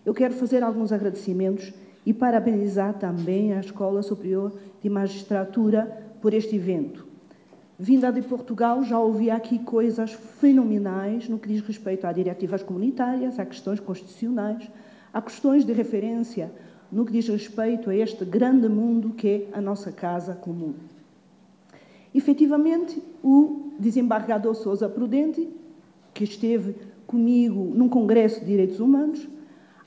Eu quero fazer alguns agradecimentos e parabenizar também a Escola Superior de Magistratura por este evento. Vinda de Portugal, já ouvi aqui coisas fenomenais no que diz respeito a diretivas comunitárias, a questões constitucionais, a questões de referência no que diz respeito a este grande mundo que é a nossa casa comum. Efetivamente, o desembargador Sousa Prudente, que esteve comigo num congresso de direitos humanos,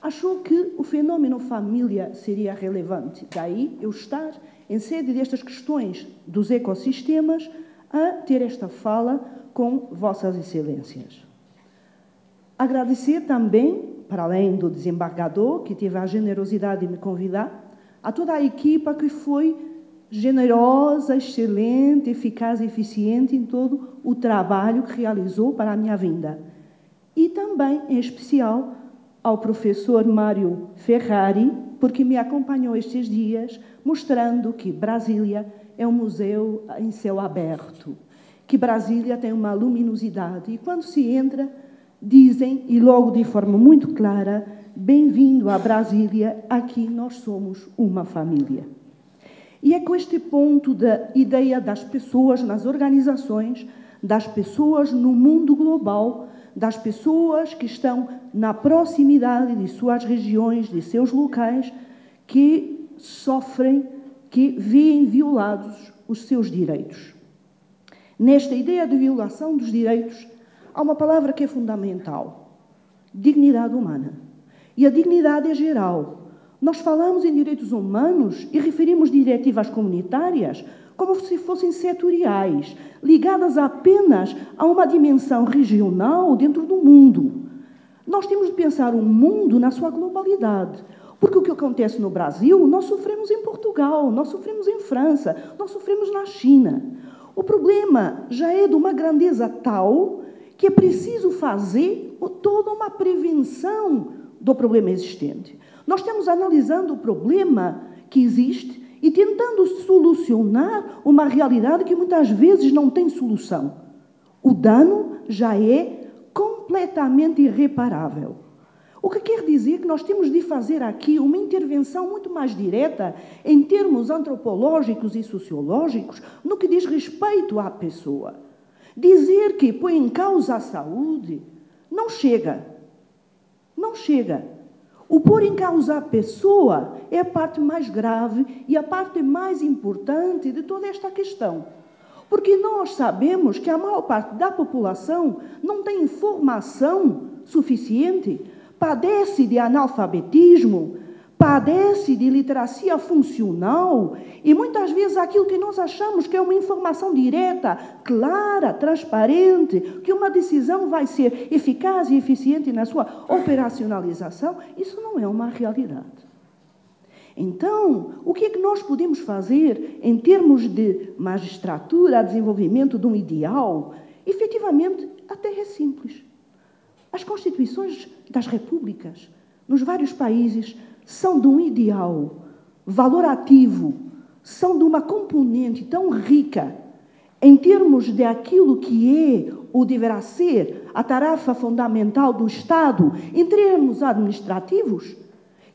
achou que o fenómeno família seria relevante. Daí eu estar, em sede destas questões dos ecossistemas, a ter esta fala com Vossas Excelências. Agradecer também, para além do desembargador, que teve a generosidade de me convidar, a toda a equipa que foi generosa, excelente, eficaz e eficiente em todo o trabalho que realizou para a minha vinda. E também, em especial, ao professor Mário Ferrari, porque me acompanhou estes dias, mostrando que Brasília é um museu em céu aberto, que Brasília tem uma luminosidade. E quando se entra, dizem, e logo de forma muito clara, bem-vindo a Brasília, aqui nós somos uma família. E é com este ponto da ideia das pessoas nas organizações, das pessoas no mundo global, das pessoas que estão na proximidade de suas regiões, de seus locais, que sofrem, que veem violados os seus direitos. Nesta ideia de violação dos direitos, há uma palavra que é fundamental: dignidade humana. E a dignidade é geral. Nós falamos em direitos humanos e referimos diretivas comunitárias como se fossem setoriais, ligadas apenas a uma dimensão regional dentro do mundo. Nós temos de pensar o mundo na sua globalidade, porque o que acontece no Brasil, nós sofremos em Portugal, nós sofremos em França, nós sofremos na China. O problema já é de uma grandeza tal que é preciso fazer toda uma prevenção do problema existente. Nós estamos analisando o problema que existe e tentando solucionar uma realidade que muitas vezes não tem solução. O dano já é completamente irreparável. O que quer dizer que nós temos de fazer aqui uma intervenção muito mais direta em termos antropológicos e sociológicos no que diz respeito à pessoa. Dizer que põe em causa a saúde não chega. Não chega. O pôr em causa a pessoa é a parte mais grave e a parte mais importante de toda esta questão. Porque nós sabemos que a maior parte da população não tem informação suficiente, padece de analfabetismo, padece de literacia funcional e muitas vezes aquilo que nós achamos que é uma informação direta, clara, transparente, que uma decisão vai ser eficaz e eficiente na sua operacionalização, isso não é uma realidade. Então, o que é que nós podemos fazer em termos de magistratura, desenvolvimento de um ideal? Efetivamente, até é simples. As constituições das repúblicas, nos vários países, são de um ideal valorativo, são de uma componente tão rica em termos de aquilo que é ou deverá ser a tarefa fundamental do Estado em termos administrativos,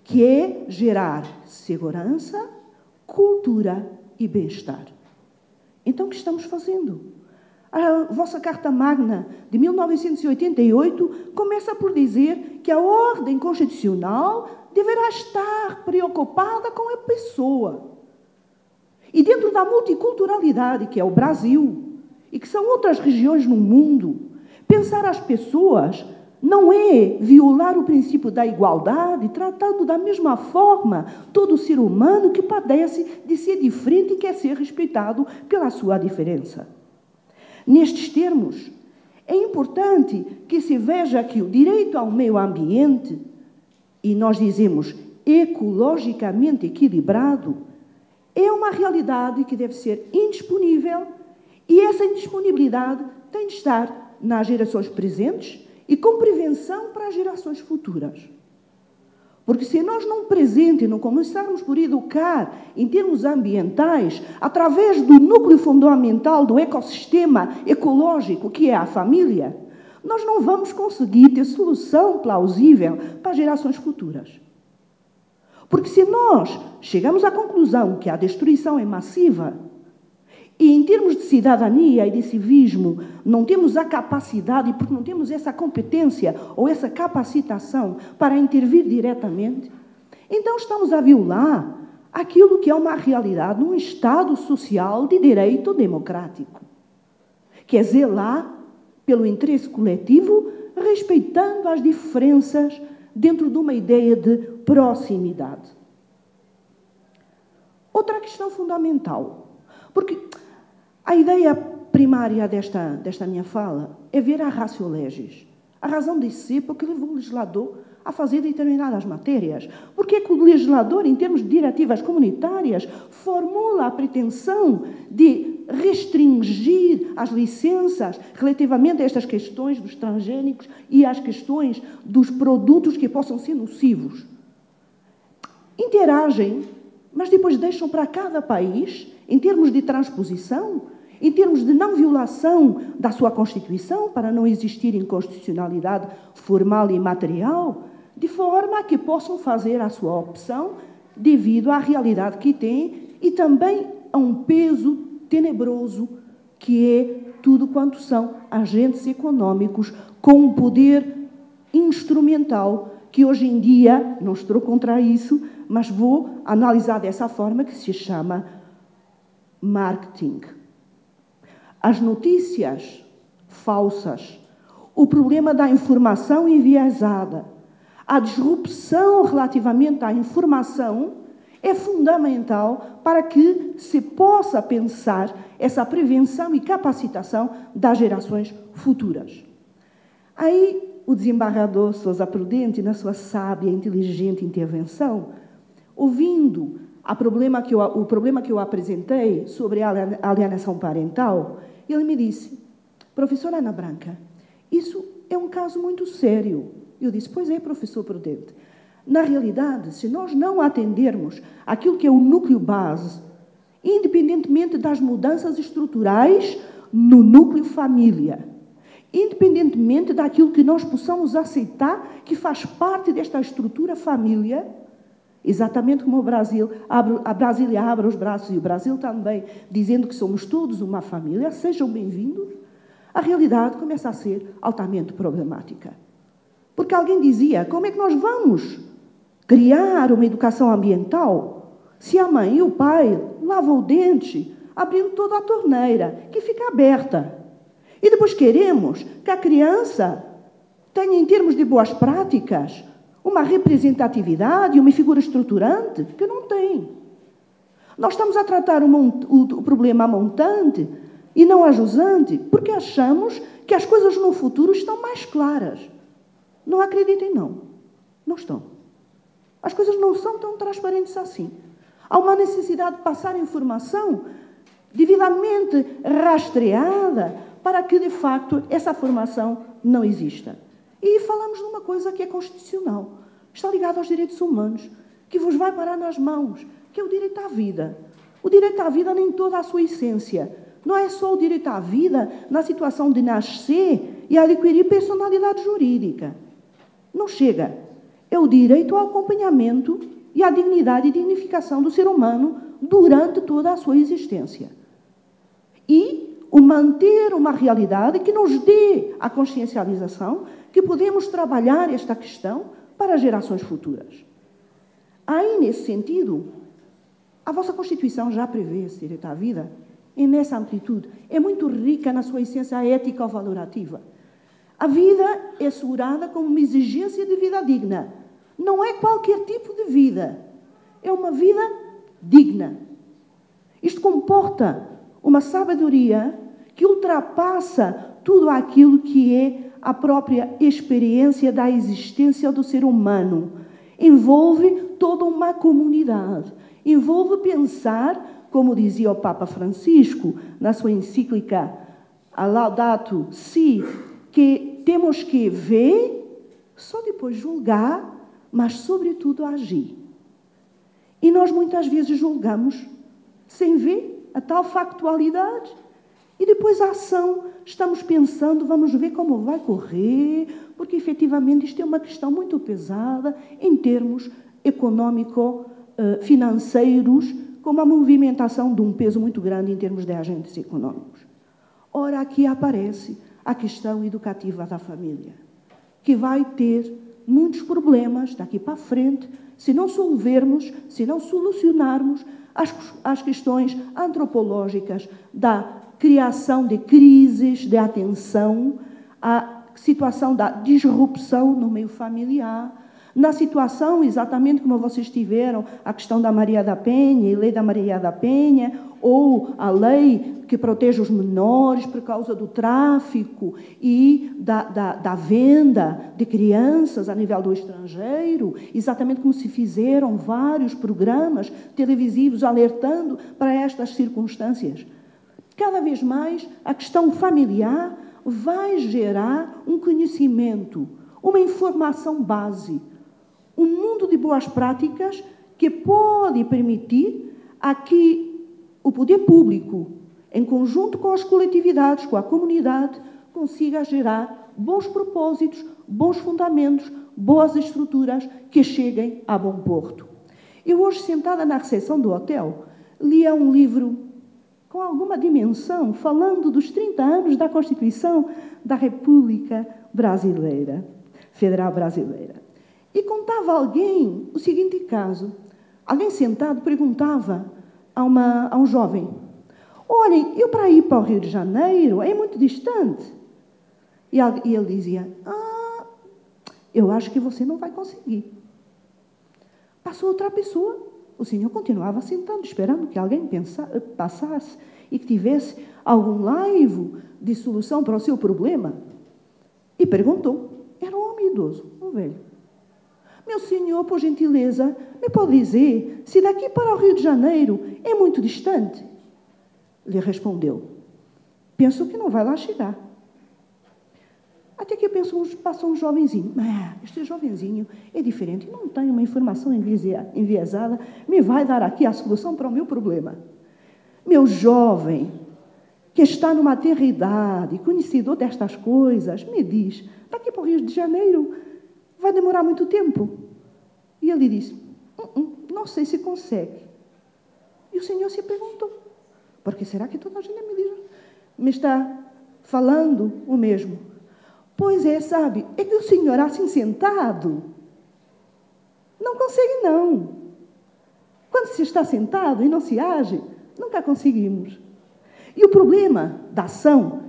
que é gerar segurança, cultura e bem-estar. Então, o que estamos fazendo? A vossa Carta Magna de 1988 começa por dizer que a ordem constitucional deverá estar preocupada com a pessoa. E dentro da multiculturalidade, que é o Brasil, e que são outras regiões no mundo, pensar as pessoas não é violar o princípio da igualdade, tratando da mesma forma todo ser humano que padece de ser diferente e quer ser respeitado pela sua diferença. Nestes termos, é importante que se veja que o direito ao meio ambiente, e nós dizemos ecologicamente equilibrado, é uma realidade que deve ser indisponível e essa indisponibilidade tem de estar nas gerações presentes e com prevenção para as gerações futuras. Porque se nós no presente não começarmos por educar em termos ambientais, através do núcleo fundamental do ecossistema ecológico, que é a família, nós não vamos conseguir ter solução plausível para as gerações futuras. Porque se nós chegamos à conclusão que a destruição é massiva, e em termos de cidadania e de civismo não temos a capacidade, porque não temos essa competência ou essa capacitação para intervir diretamente, então estamos a violar aquilo que é uma realidade num Estado social de direito democrático, que é zelar pelo interesse coletivo, respeitando as diferenças dentro de uma ideia de proximidade. Outra questão fundamental, porque a ideia primária desta minha fala é ver a ratio legis, a razão de ser porque levou o legislador a fazer determinadas matérias. Porque é que o legislador, em termos de diretivas comunitárias, formula a pretensão de restringir as licenças relativamente a estas questões dos transgênicos e às questões dos produtos que possam ser nocivos? Interagem, mas depois deixam para cada país, em termos de transposição, em termos de não violação da sua Constituição, para não existir inconstitucionalidade formal e material, de forma a que possam fazer a sua opção devido à realidade que têm e também a um peso tenebroso que é tudo quanto são agentes económicos com um poder instrumental que hoje em dia, não estou contra isso, mas vou analisar dessa forma, que se chama marketing. As notícias falsas, o problema da informação enviesada, a disrupção relativamente à informação é fundamental para que se possa pensar essa prevenção e capacitação das gerações futuras. Aí, o desembargador Sousa Prudente, na sua sábia e inteligente intervenção, ouvindo o problema que eu apresentei sobre a alienação parental, ele me disse: professora Ana Branca, isso é um caso muito sério. Eu disse: pois é, professor Prudente. Na realidade, se nós não atendermos aquilo que é o núcleo base, independentemente das mudanças estruturais no núcleo família, independentemente daquilo que nós possamos aceitar que faz parte desta estrutura família, exatamente como a Brasília abre os braços e o Brasil também, dizendo que somos todos uma família, sejam bem-vindos, a realidade começa a ser altamente problemática. Porque alguém dizia: como é que nós vamos criar uma educação ambiental se a mãe e o pai lavam o dente abrindo toda a torneira, que fica aberta? E depois queremos que a criança tenha, em termos de boas práticas, uma representatividade, uma figura estruturante, que não tem. Nós estamos a tratar o problema a montante e não a jusante, porque achamos que as coisas no futuro estão mais claras. Não acreditem, não. Não estão. As coisas não são tão transparentes assim. Há uma necessidade de passar informação devidamente rastreada para que, de facto, essa formação não exista. E falamos de uma coisa que é constitucional. Está ligada aos direitos humanos, que vos vai parar nas mãos, que é o direito à vida. O direito à vida em toda a sua essência. Não é só o direito à vida na situação de nascer e adquirir personalidade jurídica. Não chega. É o direito ao acompanhamento e à dignidade e dignificação do ser humano durante toda a sua existência. E o manter uma realidade que nos dê a consciencialização que podemos trabalhar esta questão para gerações futuras. Aí, nesse sentido, a vossa Constituição já prevê esse direito à vida, e nessa amplitude é muito rica na sua essência ética ou valorativa. A vida é assegurada como uma exigência de vida digna. Não é qualquer tipo de vida. É uma vida digna. Isto comporta uma sabedoria que ultrapassa tudo aquilo que é a própria experiência da existência do ser humano. Envolve toda uma comunidade. Envolve pensar, como dizia o Papa Francisco, na sua encíclica a Laudato Si, que temos que ver, só depois julgar, mas, sobretudo, agir. E nós, muitas vezes, julgamos sem ver a tal factualidade E depois a ação, estamos pensando, vamos ver como vai correr, porque efetivamente isto é uma questão muito pesada em termos econômico-financeiros, com uma movimentação de um peso muito grande em termos de agentes econômicos. Ora, aqui aparece a questão educativa da família, que vai ter muitos problemas daqui para a frente, se não solvermos, se não solucionarmos as questões antropológicas da criação de crises de atenção, a situação da disrupção no meio familiar, na situação, exatamente como vocês tiveram, a questão da Maria da Penha, a lei da Maria da Penha, ou a lei que protege os menores por causa do tráfico e da venda de crianças a nível do estrangeiro, exatamente como se fizeram vários programas televisivos alertando para estas circunstâncias. Cada vez mais, a questão familiar vai gerar um conhecimento, uma informação base, um mundo de boas práticas que pode permitir a que o poder público, em conjunto com as coletividades, com a comunidade, consiga gerar bons propósitos, bons fundamentos, boas estruturas que cheguem a bom porto. Eu hoje, sentada na recepção do hotel, lia um livro com alguma dimensão, falando dos 30 anos da Constituição da República Brasileira, Federal Brasileira. E contava alguém o seguinte caso. Alguém sentado perguntava a um jovem: olhem, eu para ir para o Rio de Janeiro é muito distante. E ele dizia: eu acho que você não vai conseguir. Passou outra pessoa. O senhor continuava sentado, esperando que alguém passasse e que tivesse algum laivo de solução para o seu problema. E perguntou. Era um homem idoso, um velho. Meu senhor, por gentileza, me pode dizer se daqui para o Rio de Janeiro é muito distante? Ele respondeu: penso que não vai lá chegar. Até que passou um jovenzinho. Este jovenzinho é diferente, não tem uma informação enviesada, me vai dar aqui a solução para o meu problema. Meu jovem, que está numa tenra idade, conhecedor destas coisas, me diz, daqui para o Rio de Janeiro vai demorar muito tempo. E ele disse: não sei se consegue. E o senhor se perguntou: por que será que toda a gente me está falando o mesmo? Pois é, sabe, é que o senhor assim sentado não consegue não. Quando se está sentado e não se age, nunca conseguimos. E o problema da ação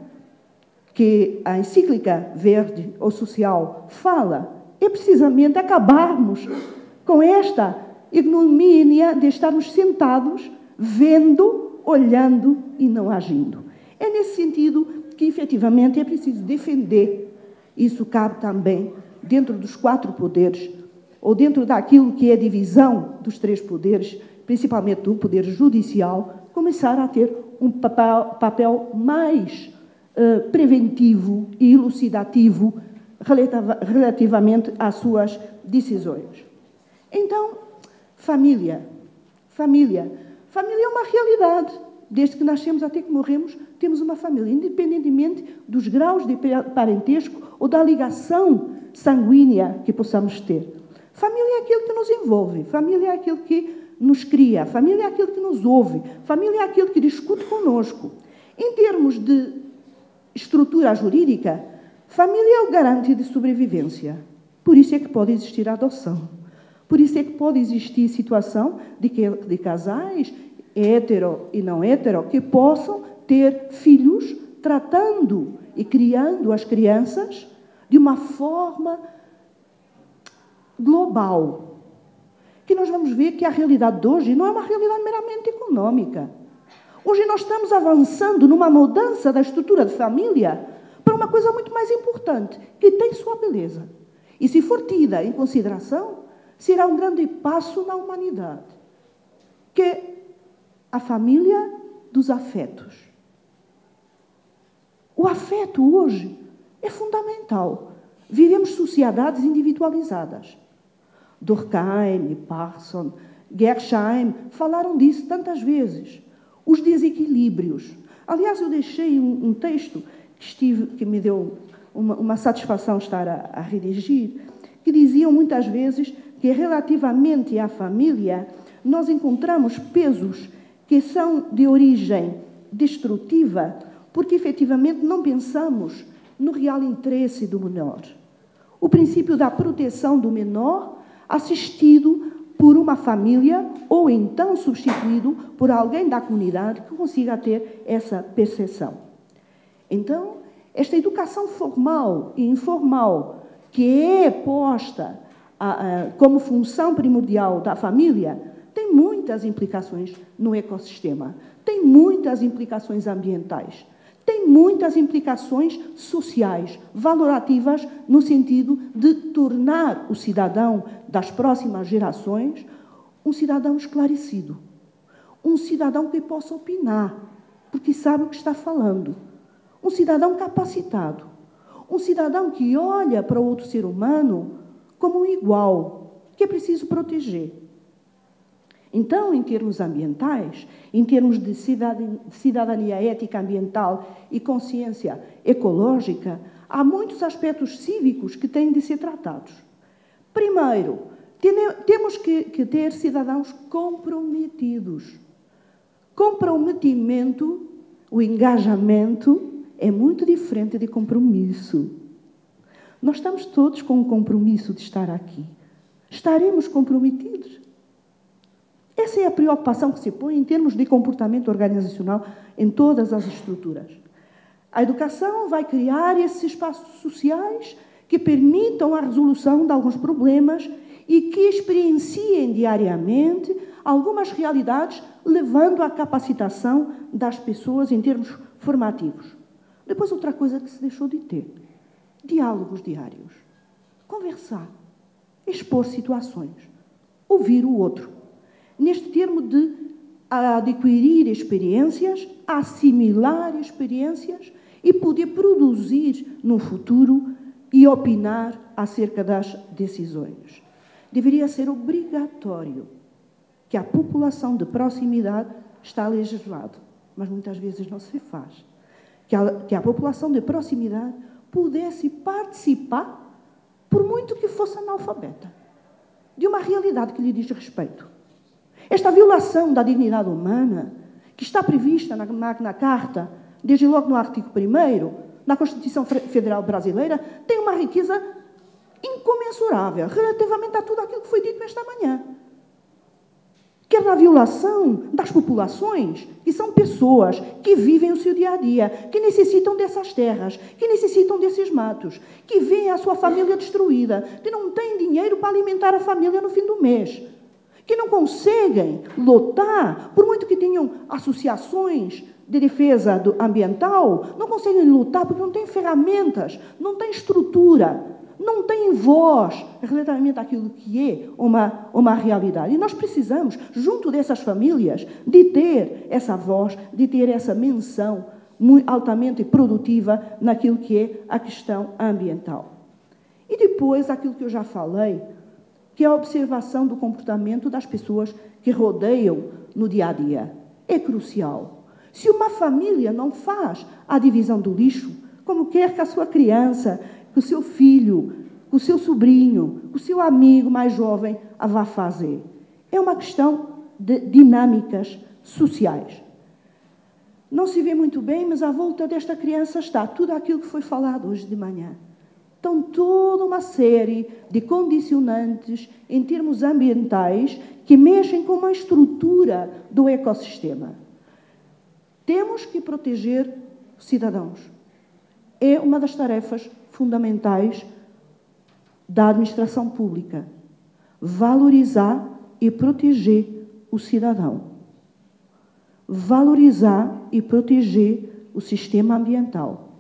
que a encíclica verde ou social fala é precisamente acabarmos com esta ignomínia de estarmos sentados, vendo, olhando e não agindo. É nesse sentido que, efetivamente, é preciso defender. Isso cabe também dentro dos 4 poderes, ou dentro daquilo que é a divisão dos 3 poderes, principalmente do poder judicial, começar a ter um papel mais preventivo e elucidativo relativamente às suas decisões. Então, família. Família é uma realidade. Desde que nascemos até que morremos, temos uma família, independentemente dos graus de parentesco ou da ligação sanguínea que possamos ter. Família é aquilo que nos envolve, família é aquilo que nos cria, família é aquilo que nos ouve, família é aquilo que discute conosco. Em termos de estrutura jurídica, família é o garante de sobrevivência. Por isso é que pode existir a adoção. Por isso é que pode existir situação de casais hétero e não hétero que possam ter filhos tratando e criando as crianças de uma forma global. Que nós vamos ver que a realidade de hoje não é uma realidade meramente econômica. Hoje nós estamos avançando numa mudança da estrutura de família para uma coisa muito mais importante, que tem sua beleza. E se for tida em consideração, será um grande passo na humanidade, que é a família dos afetos. O afeto hoje é fundamental. Vivemos sociedades individualizadas. Durkheim, Parson, Gersheim falaram disso tantas vezes. Os desequilíbrios. Aliás, eu deixei um texto que me deu uma satisfação estar a redigir, que diziam muitas vezes que relativamente à família nós encontramos pesos que são de origem destrutiva, porque efetivamente não pensamos no real interesse do menor. O princípio da proteção do menor assistido por uma família ou então substituído por alguém da comunidade que consiga ter essa percepção. Então, esta educação formal e informal que é posta como função primordial da família tem muitas implicações no ecossistema, tem muitas implicações ambientais, tem muitas implicações sociais, valorativas, no sentido de tornar o cidadão das próximas gerações um cidadão esclarecido, um cidadão que possa opinar, porque sabe o que está falando, um cidadão capacitado, um cidadão que olha para o outro ser humano como um igual, que é preciso proteger. Então, em termos ambientais, em termos de cidadania ética ambiental e consciência ecológica, há muitos aspectos cívicos que têm de ser tratados. Primeiro, temos que ter cidadãos comprometidos. Comprometimento, o engajamento, é muito diferente de compromisso. Nós estamos todos com o compromisso de estar aqui. Estaremos comprometidos? Essa é a preocupação que se põe em termos de comportamento organizacional em todas as estruturas. A educação vai criar esses espaços sociais que permitam a resolução de alguns problemas e que experienciem diariamente algumas realidades, levando à capacitação das pessoas em termos formativos. Depois, outra coisa que se deixou de ter: diálogos diários. Conversar, expor situações, ouvir o outro. Neste termo de adquirir experiências, assimilar experiências e poder produzir no futuro e opinar acerca das decisões. Deveria ser obrigatório que a população de proximidade está legislado, mas muitas vezes não se faz. Que a população de proximidade pudesse participar, por muito que fosse analfabeta, de uma realidade que lhe diz respeito. Esta violação da dignidade humana, que está prevista na Magna Carta, desde logo no artigo 1º, na Constituição Federal Brasileira, tem uma riqueza incomensurável relativamente a tudo aquilo que foi dito esta manhã. Quer na violação das populações, que são pessoas que vivem o seu dia-a-dia, que necessitam dessas terras, que necessitam desses matos, que veem a sua família destruída, que não têm dinheiro para alimentar a família no fim do mês, que não conseguem lutar, por muito que tenham associações de defesa ambiental, não conseguem lutar porque não têm ferramentas, não têm estrutura, não têm voz relativamente àquilo que é uma realidade. E nós precisamos, junto dessas famílias, de ter essa voz, de ter essa menção muito altamente produtiva naquilo que é a questão ambiental. E depois, aquilo que eu já falei, que é a observação do comportamento das pessoas que rodeiam no dia-a-dia. É crucial. Se uma família não faz a divisão do lixo, como quer que a sua criança, que o seu filho, que o seu sobrinho, que o seu amigo mais jovem a vá fazer. É uma questão de dinâmicas sociais. Não se vê muito bem, mas à volta desta criança está tudo aquilo que foi falado hoje de manhã. Então, toda uma série de condicionantes em termos ambientais que mexem com uma estrutura do ecossistema. Temos que proteger os cidadãos. É uma das tarefas fundamentais da administração pública. Valorizar e proteger o cidadão. Valorizar e proteger o sistema ambiental.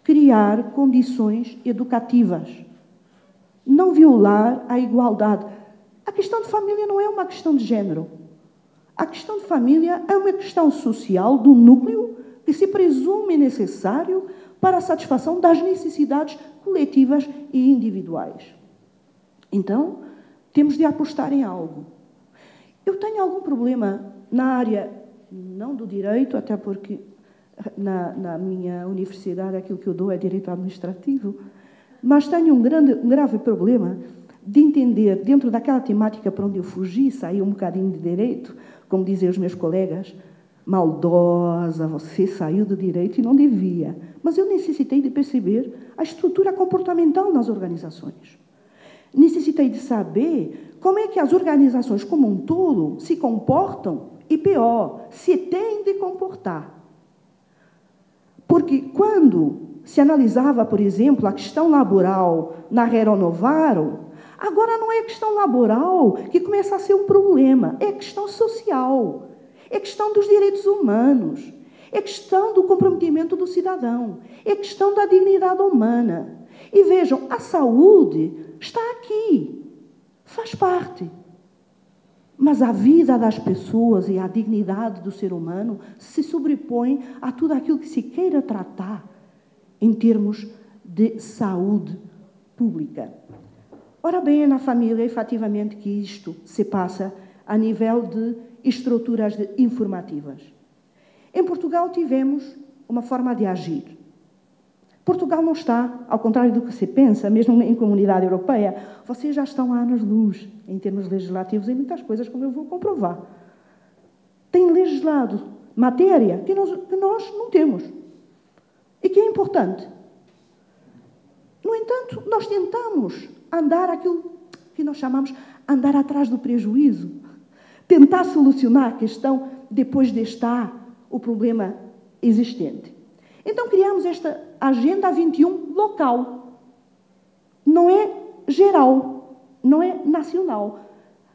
Criar condições educativas, não violar a igualdade. A questão de família não é uma questão de género. A questão de família é uma questão social do núcleo que se presume necessário para a satisfação das necessidades coletivas e individuais. Então, temos de apostar em algo. Eu tenho algum problema na área, não do direito, até porque na minha universidade, aquilo que eu dou é direito administrativo, mas tenho um grave problema de entender, dentro daquela temática para onde eu fugi, saí um bocadinho de direito, como dizem os meus colegas, maldosa, você saiu do direito e não devia. Mas eu necessitei de perceber a estrutura comportamental nas organizações. Necessitei de saber como é que as organizações como um todo se comportam e, pior, se têm de comportar. Porque quando se analisava, por exemplo, a questão laboral na Renovaro, agora não é questão laboral que começa a ser um problema, é questão social, é questão dos direitos humanos, é questão do comprometimento do cidadão, é questão da dignidade humana. E vejam, a saúde está aqui, faz parte. Mas a vida das pessoas e a dignidade do ser humano se sobrepõe a tudo aquilo que se queira tratar em termos de saúde pública. Ora bem, é na família, efetivamente, que isto se passa a nível de estruturas informativas. Em Portugal tivemos uma forma de agir. Portugal não está, ao contrário do que se pensa, mesmo em comunidade europeia, vocês já estão há anos-luz em termos legislativos em muitas coisas, como eu vou comprovar. Tem legislado matéria que nós não temos e que é importante. No entanto, nós tentamos andar aquilo que nós chamamos andar atrás do prejuízo, tentar solucionar a questão depois de estar o problema existente. Então, criamos esta Agenda 21 local. Não é geral, não é nacional.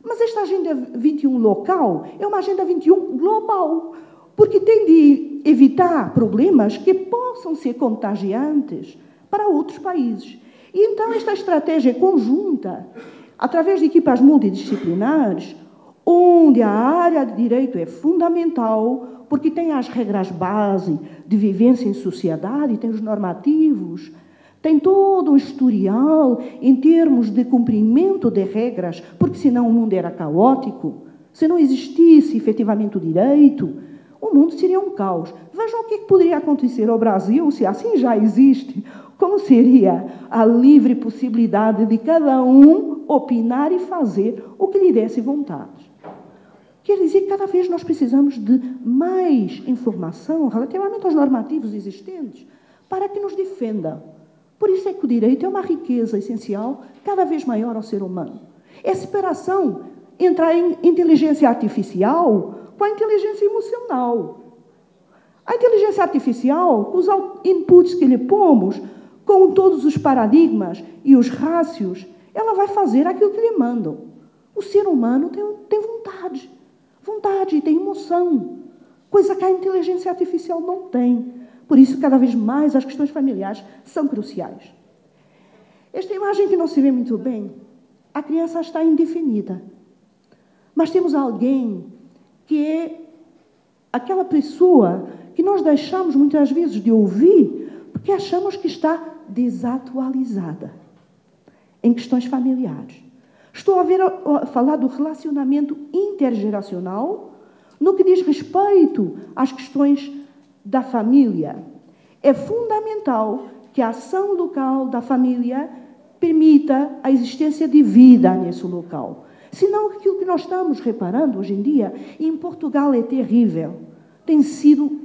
Mas esta Agenda 21 local é uma Agenda 21 global, porque tem de evitar problemas que possam ser contagiantes para outros países. E então esta estratégia conjunta, através de equipas multidisciplinares, onde a área de direito é fundamental, porque tem as regras base de vivência em sociedade, tem os normativos, tem todo um historial em termos de cumprimento de regras, porque senão o mundo era caótico. Se não existisse efetivamente o direito, o mundo seria um caos. Vejam o que poderia acontecer ao Brasil, se assim já existe, como seria a livre possibilidade de cada um opinar e fazer o que lhe desse vontade. Quer dizer que cada vez nós precisamos de mais informação relativamente aos normativos existentes para que nos defendam. Por isso é que o direito é uma riqueza essencial cada vez maior ao ser humano. É a separação entre a inteligência artificial com a inteligência emocional. A inteligência artificial, os inputs que lhe pomos, com todos os paradigmas e os rácios, ela vai fazer aquilo que lhe mandam. O ser humano tem vontade. Vontade, tem emoção, coisa que a inteligência artificial não tem. Por isso, cada vez mais, as questões familiares são cruciais. Esta imagem que não se vê muito bem, a criança está indefinida. Mas temos alguém que é aquela pessoa que nós deixamos muitas vezes de ouvir porque achamos que está desatualizada em questões familiares. Estou a falar do relacionamento intergeracional no que diz respeito às questões da família. É fundamental que a ação local da família permita a existência de vida nesse local. Senão, aquilo que nós estamos reparando hoje em dia, e em Portugal é terrível, tem sido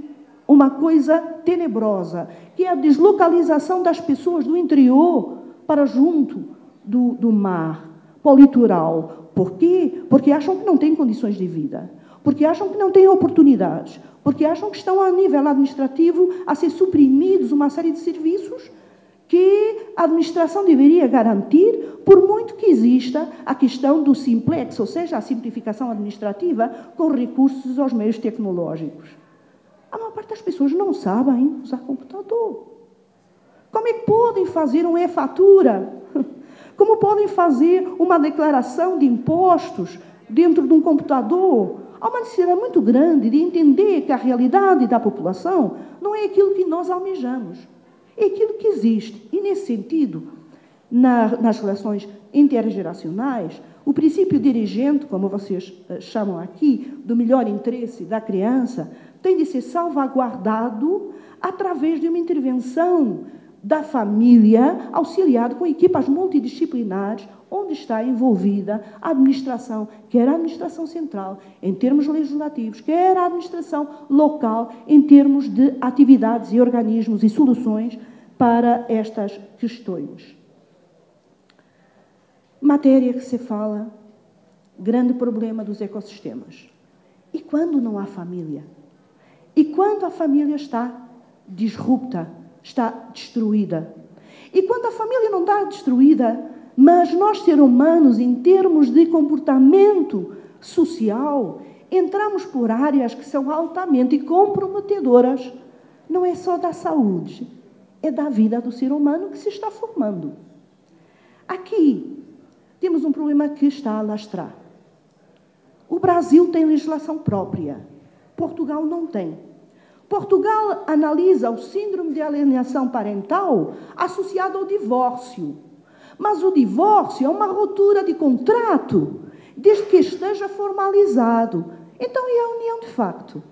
uma coisa tenebrosa, que é a deslocalização das pessoas do interior para junto do mar, para o litoral. Por quê? Porque acham que não têm condições de vida, porque acham que não têm oportunidades, porque acham que estão a nível administrativo a ser suprimidos uma série de serviços que a administração deveria garantir, por muito que exista a questão do simplex, ou seja, a simplificação administrativa com recursos aos meios tecnológicos. A maior parte das pessoas não sabem usar computador. Como é que podem fazer uma e-fatura? Como podem fazer uma declaração de impostos dentro de um computador? Há uma necessidade muito grande de entender que a realidade da população não é aquilo que nós almejamos, é aquilo que existe. E, nesse sentido, nas relações intergeracionais, o princípio dirigente, como vocês chamam aqui, do melhor interesse da criança, tem de ser salvaguardado através de uma intervenção da família, auxiliado com equipas multidisciplinares, onde está envolvida a administração, quer a administração central, em termos legislativos, quer a administração local, em termos de atividades e organismos e soluções para estas questões. Matéria que se fala, grande problema dos ecossistemas. E quando não há família? E quando a família está disrupta, está destruída? E quando a família não está destruída, mas nós, seres humanos, em termos de comportamento social, entramos por áreas que são altamente comprometedoras, não é só da saúde, é da vida do ser humano que se está formando. Aqui temos um problema que está a alastrar. O Brasil tem legislação própria, Portugal não tem. Portugal analisa o síndrome de alienação parental associado ao divórcio. Mas o divórcio é uma ruptura de contrato, desde que esteja formalizado. Então, e a união de facto?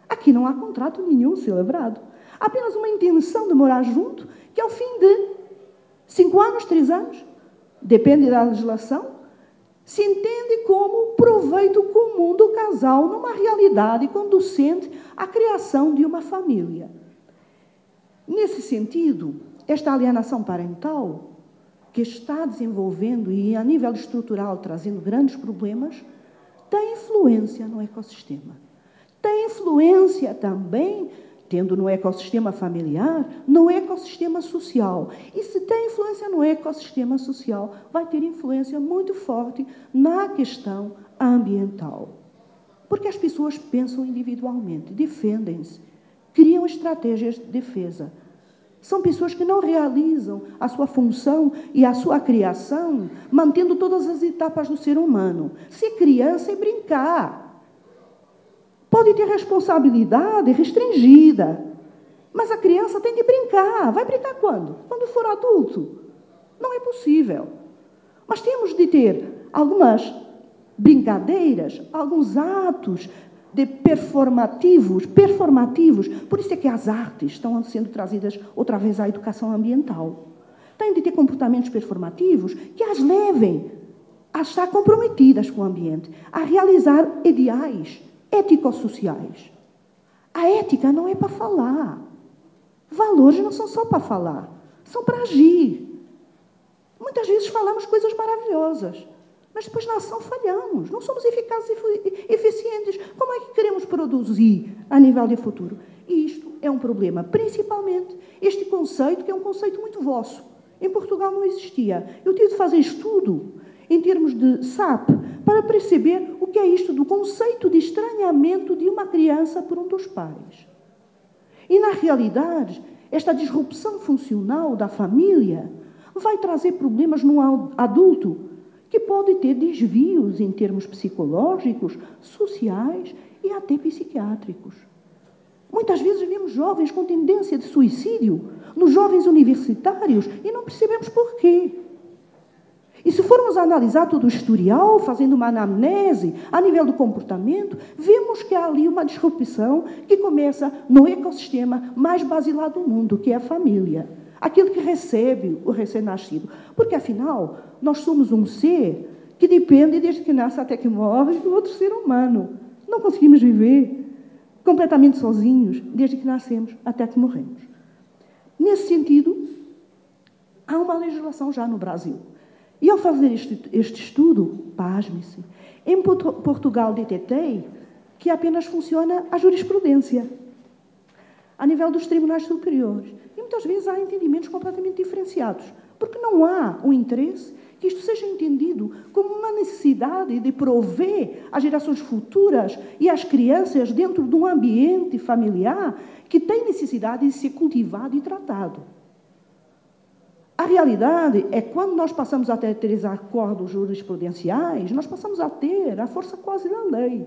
Aqui não há contrato nenhum celebrado. Apenas uma intenção de morar junto, que ao fim de 5 anos, 3 anos, depende da legislação, se entende como proveito comum do casal numa realidade conducente à criação de uma família. Nesse sentido, esta alienação parental, que está desenvolvendo e, a nível estrutural, trazendo grandes problemas, tem influência no ecossistema. Tem influência também, tendo no ecossistema familiar, no ecossistema social. E se tem influência no ecossistema social, vai ter influência muito forte na questão ambiental. Porque as pessoas pensam individualmente, defendem-se, criam estratégias de defesa. São pessoas que não realizam a sua função e a sua criação, mantendo todas as etapas do ser humano. Ser criança é brincar. Pode ter responsabilidade restringida, mas a criança tem de brincar. Vai brincar quando? Quando for adulto. Não é possível. Mas temos de ter algumas brincadeiras, alguns atos de performativos, por isso é que as artes estão sendo trazidas outra vez à educação ambiental. Tem de ter comportamentos performativos que as levem a estar comprometidas com o ambiente, a realizar ideais ético-sociais. A ética não é para falar. Valores não são só para falar, são para agir. Muitas vezes falamos coisas maravilhosas, mas depois na ação falhamos, não somos eficazes e eficientes. Como é que queremos produzir a nível de futuro? E isto é um problema, principalmente este conceito, que é um conceito muito vosso. Em Portugal não existia. Eu tive de fazer estudo em termos de SAP para perceber o que é isto do conceito de estranhamento de uma criança por um dos pais. E, na realidade, esta disrupção funcional da família vai trazer problemas no adulto, que pode ter desvios em termos psicológicos, sociais e até psiquiátricos. Muitas vezes vemos jovens com tendência de suicídio, nos jovens universitários, e não percebemos porquê. E se formos analisar todo o historial, fazendo uma anamnese a nível do comportamento, vemos que há ali uma disrupção que começa no ecossistema mais basilar do mundo, que é a família. Aquilo que recebe o recém-nascido. Porque, afinal, nós somos um ser que depende, desde que nasce até que morre, do outro ser humano. Não conseguimos viver completamente sozinhos, desde que nascemos até que morremos. Nesse sentido, há uma legislação já no Brasil. E, ao fazer este estudo, pasme-se, em Portugal detectei que apenas funciona a jurisprudência, a nível dos tribunais superiores. E muitas vezes há entendimentos completamente diferenciados, porque não há o interesse que isto seja entendido como uma necessidade de prover às gerações futuras e às crianças dentro de um ambiente familiar que tem necessidade de ser cultivado e tratado. A realidade é que, quando nós passamos a ter acordos jurisprudenciais, nós passamos a ter a força quase da lei.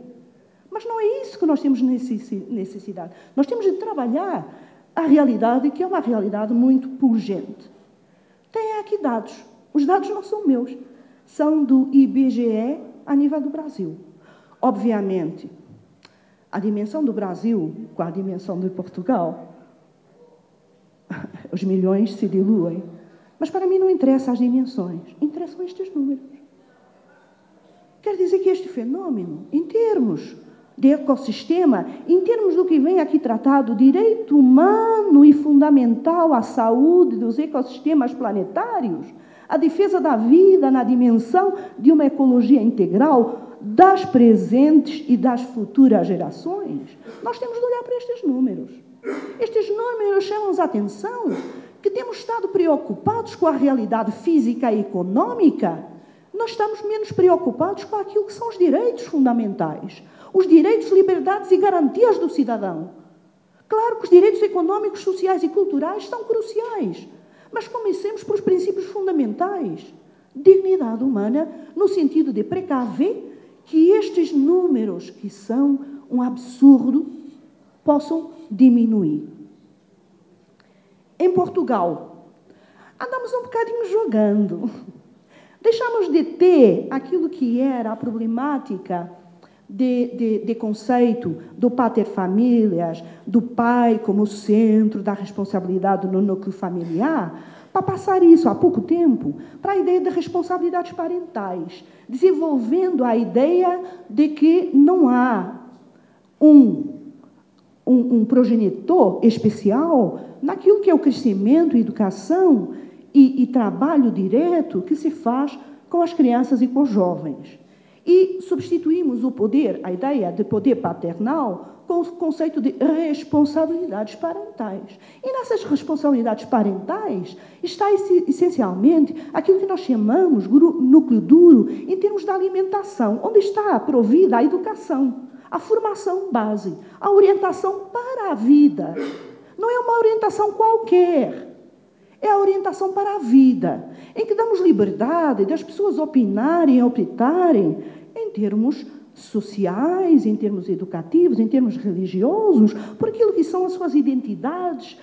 Mas não é isso que nós temos necessidade. Nós temos de trabalhar a realidade, que é uma realidade muito pungente. Tem aqui dados. Os dados não são meus. São do IBGE a nível do Brasil. Obviamente, a dimensão do Brasil com a dimensão de Portugal, os milhões se diluem. Mas para mim não interessam as dimensões, interessam estes números. Quer dizer que este fenômeno, em termos de ecossistema, em termos do que vem aqui tratado, direito humano e fundamental à saúde dos ecossistemas planetários, a defesa da vida na dimensão de uma ecologia integral das presentes e das futuras gerações, nós temos de olhar para estes números. Estes números chamam-nos a atenção que temos estado preocupados com a realidade física e econômica, nós estamos menos preocupados com aquilo que são os direitos fundamentais, os direitos, liberdades e garantias do cidadão. Claro que os direitos econômicos, sociais e culturais são cruciais, mas comecemos pelos princípios fundamentais. Dignidade humana, no sentido de precaver que estes números, que são um absurdo, possam diminuir. Em Portugal, andamos um bocadinho jogando. Deixamos de ter aquilo que era a problemática de conceito do pater familias, do pai como centro da responsabilidade no núcleo familiar, para passar isso há pouco tempo para a ideia de responsabilidades parentais, desenvolvendo a ideia de que não há um progenitor especial naquilo que é o crescimento, educação e trabalho direto que se faz com as crianças e com os jovens. E substituímos o poder, a ideia de poder paternal, com o conceito de responsabilidades parentais. E nessas responsabilidades parentais está essencialmente aquilo que nós chamamos núcleo duro em termos de alimentação, onde está provida a educação, a formação base, a orientação para a vida. Não é uma orientação qualquer. É a orientação para a vida, em que damos liberdade das pessoas opinarem, optarem, em termos sociais, em termos educativos, em termos religiosos, por aquilo que são as suas identidades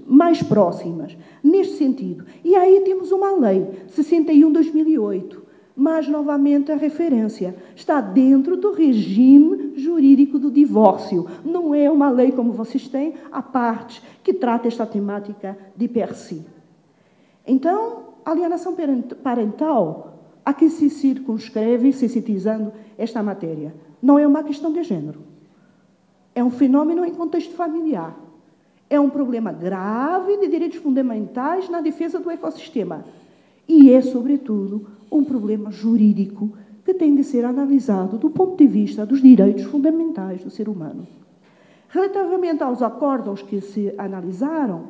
mais próximas, neste sentido. E aí temos uma lei, 61/2008, mas, novamente, a referência está dentro do regime jurídico do divórcio. Não é uma lei, como vocês têm, à parte, que trata esta temática de per si. Então, a alienação parental, a que se circunscreve, sintetizando esta matéria, não é uma questão de género. É um fenômeno em contexto familiar. É um problema grave de direitos fundamentais na defesa do ecossistema. E é, sobretudo, um problema jurídico que tem de ser analisado do ponto de vista dos direitos fundamentais do ser humano. Relativamente aos acórdãos que se analisaram,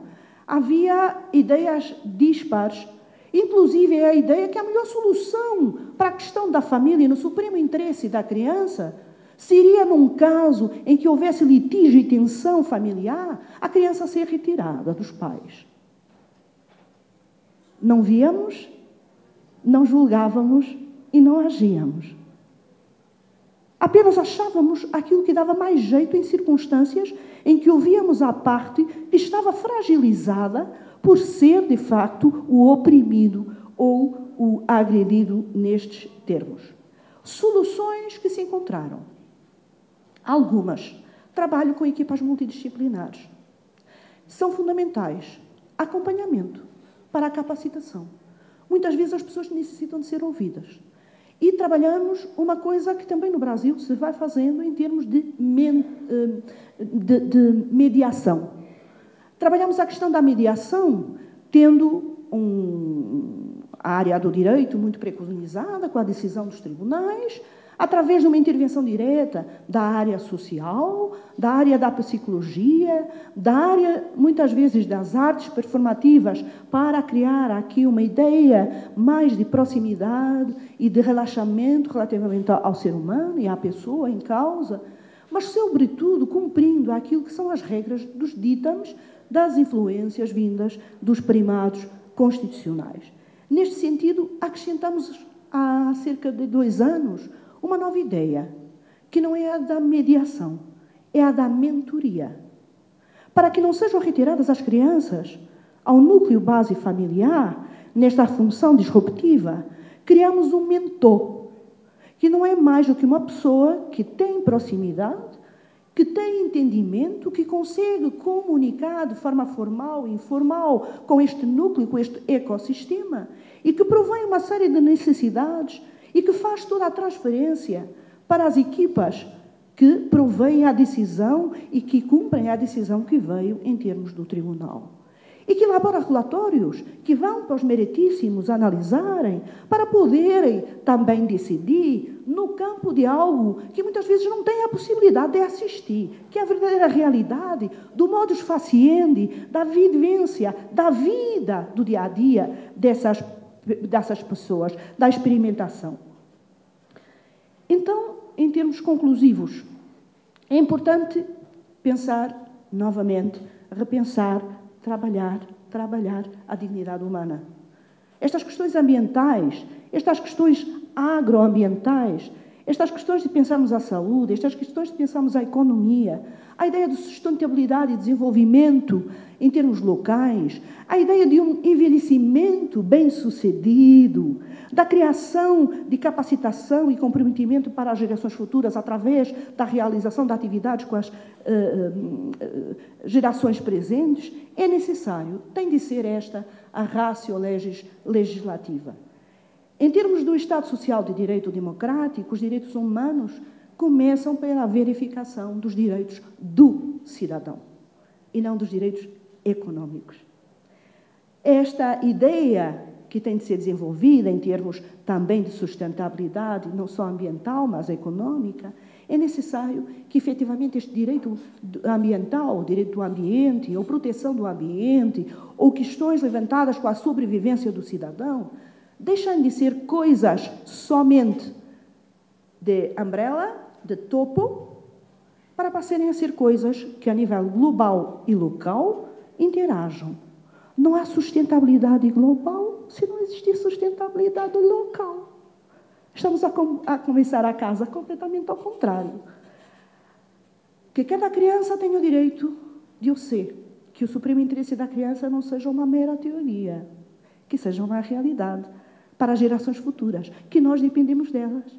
havia ideias dispares, inclusive a ideia que a melhor solução para a questão da família e no supremo interesse da criança seria, num caso em que houvesse litígio e tensão familiar, a criança ser retirada dos pais. Não víamos, não julgávamos e não agíamos. Apenas achávamos aquilo que dava mais jeito em circunstâncias em que ouvíamos a parte que estava fragilizada por ser, de facto, o oprimido ou o agredido nestes termos. Soluções que se encontraram. Algumas. Trabalho com equipas multidisciplinares. São fundamentais. Acompanhamento para a capacitação. Muitas vezes as pessoas necessitam de ser ouvidas. E trabalhamos uma coisa que também no Brasil se vai fazendo em termos de mediação. Trabalhamos a questão da mediação tendo a área do direito muito preconizada com a decisão dos tribunais, através de uma intervenção direta da área social, da área da psicologia, da área, muitas vezes, das artes performativas, para criar aqui uma ideia mais de proximidade e de relaxamento relativamente ao ser humano e à pessoa em causa, mas, sobretudo, cumprindo aquilo que são as regras dos ditames das influências vindas dos primados constitucionais. Neste sentido, acrescentamos há cerca de 2 anos uma nova ideia, que não é a da mediação, é a da mentoria. Para que não sejam retiradas as crianças ao núcleo base familiar, nesta função disruptiva, criamos um mentor, que não é mais do que uma pessoa que tem proximidade, que tem entendimento, que consegue comunicar de forma formal e informal com este núcleo, com este ecossistema, e que provém uma série de necessidades e que faz toda a transferência para as equipas que provêm a decisão e que cumprem a decisão que veio em termos do tribunal. E que elabora relatórios que vão para os meritíssimos analisarem para poderem também decidir no campo de algo que muitas vezes não têm a possibilidade de assistir, que é a verdadeira realidade do modus faciendi, da vivência, da vida do dia-a-dia dessas pessoas, da experimentação. Então, em termos conclusivos, é importante pensar novamente, repensar, trabalhar a dignidade humana. Estas questões ambientais, estas questões agroambientais, estas questões de pensarmos a saúde, estas questões de pensarmos a economia, a ideia de sustentabilidade e desenvolvimento em termos locais, a ideia de um envelhecimento bem-sucedido, da criação de capacitação e comprometimento para as gerações futuras através da realização de atividades com as gerações presentes, é necessário, tem de ser esta a ratio legislativa. Em termos do Estado Social de Direito Democrático, os direitos humanos começam pela verificação dos direitos do cidadão e não dos direitos econômicos. Esta ideia que tem de ser desenvolvida em termos também de sustentabilidade, não só ambiental, mas econômica, é necessário que, efetivamente, este direito ambiental, o direito do ambiente, ou proteção do ambiente, ou questões levantadas com a sobrevivência do cidadão, deixem de ser coisas somente de umbrella, de topo, para passarem a ser coisas que, a nível global e local, interajam. Não há sustentabilidade global se não existir sustentabilidade local. Estamos a começar a casa completamente ao contrário. Que cada criança tenha o direito de o ser, que o supremo interesse da criança não seja uma mera teoria, que seja uma realidade para as gerações futuras, que nós dependemos delas,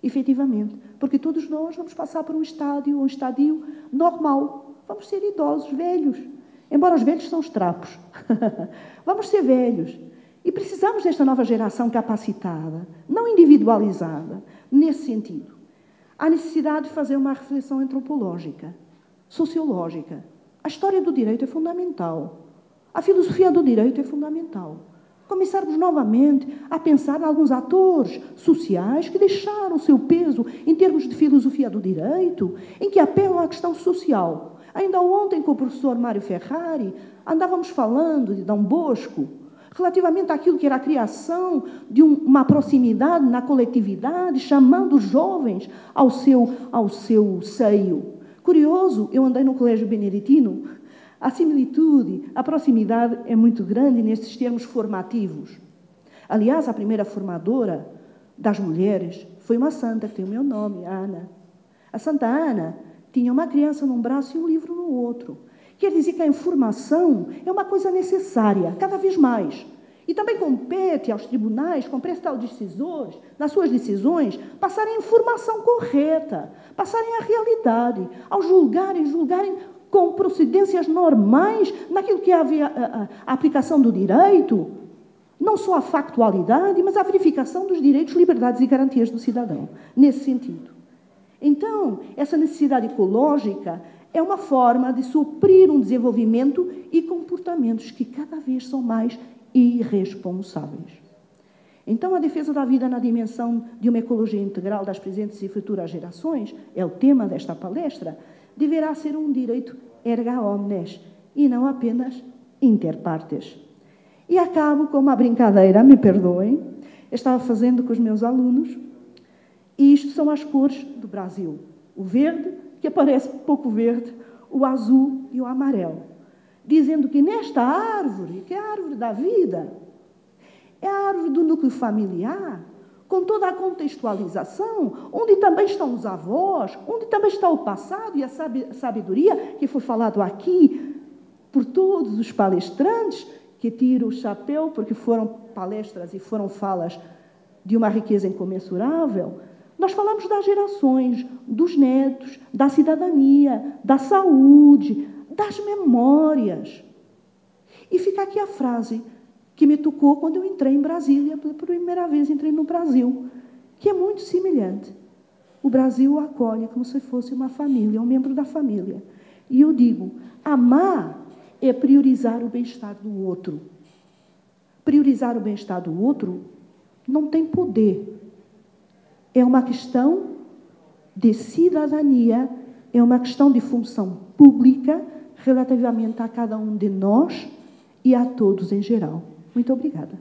efetivamente, porque todos nós vamos passar por um estadio normal, vamos ser idosos, velhos, embora os velhos são os trapos, vamos ser velhos, e precisamos desta nova geração capacitada, não individualizada, nesse sentido. Há necessidade de fazer uma reflexão antropológica, sociológica. A história do direito é fundamental, a filosofia do direito é fundamental. Começarmos novamente a pensar em alguns atores sociais que deixaram o seu peso em termos de filosofia do direito, em que apelam à questão social. Ainda ontem, com o professor Mário Ferrari, andávamos falando de Dom Bosco, relativamente àquilo que era a criação de uma proximidade na coletividade, chamando os jovens ao seu seio. Curioso, eu andei no Colégio Beneditino, a similitude, a proximidade é muito grande nesses termos formativos. Aliás, a primeira formadora das mulheres foi uma santa, que tem o meu nome, Ana. A Santa Ana tinha uma criança num braço e um livro no outro. Quer dizer que a informação é uma coisa necessária, cada vez mais. E também compete aos tribunais, compete aos decisores, nas suas decisões, passarem a informação correta, passarem a realidade, ao julgarem com procedências normais naquilo que é a aplicação do direito, não só a factualidade, mas a verificação dos direitos, liberdades e garantias do cidadão, nesse sentido. Então, essa necessidade ecológica é uma forma de suprir um desenvolvimento e comportamentos que cada vez são mais irresponsáveis. Então, a defesa da vida na dimensão de uma ecologia integral das presentes e futuras gerações, é o tema desta palestra, deverá ser um direito erga omnes e não apenas inter partes. E acabo com uma brincadeira, me perdoem, eu estava fazendo com os meus alunos, e isto são as cores do Brasil. O verde, que aparece pouco verde, o azul e o amarelo. Dizendo que nesta árvore, que é a árvore da vida, é a árvore do núcleo familiar, com toda a contextualização, onde também estão os avós, onde também está o passado e a sabedoria, que foi falado aqui por todos os palestrantes, que tiro o chapéu, porque foram palestras e foram falas de uma riqueza incomensurável, Nós falamos das gerações, dos netos, da cidadania, da saúde, das memórias. E fica aqui a frase que me tocou quando eu entrei em Brasília, pela primeira vez entrei no Brasil, que é muito semelhante. O Brasil o acolhe como se fosse uma família, um membro da família. E eu digo, amar é priorizar o bem-estar do outro. Priorizar o bem-estar do outro não tem poder. É uma questão de cidadania, é uma questão de função pública relativamente a cada um de nós e a todos em geral. Muito obrigada.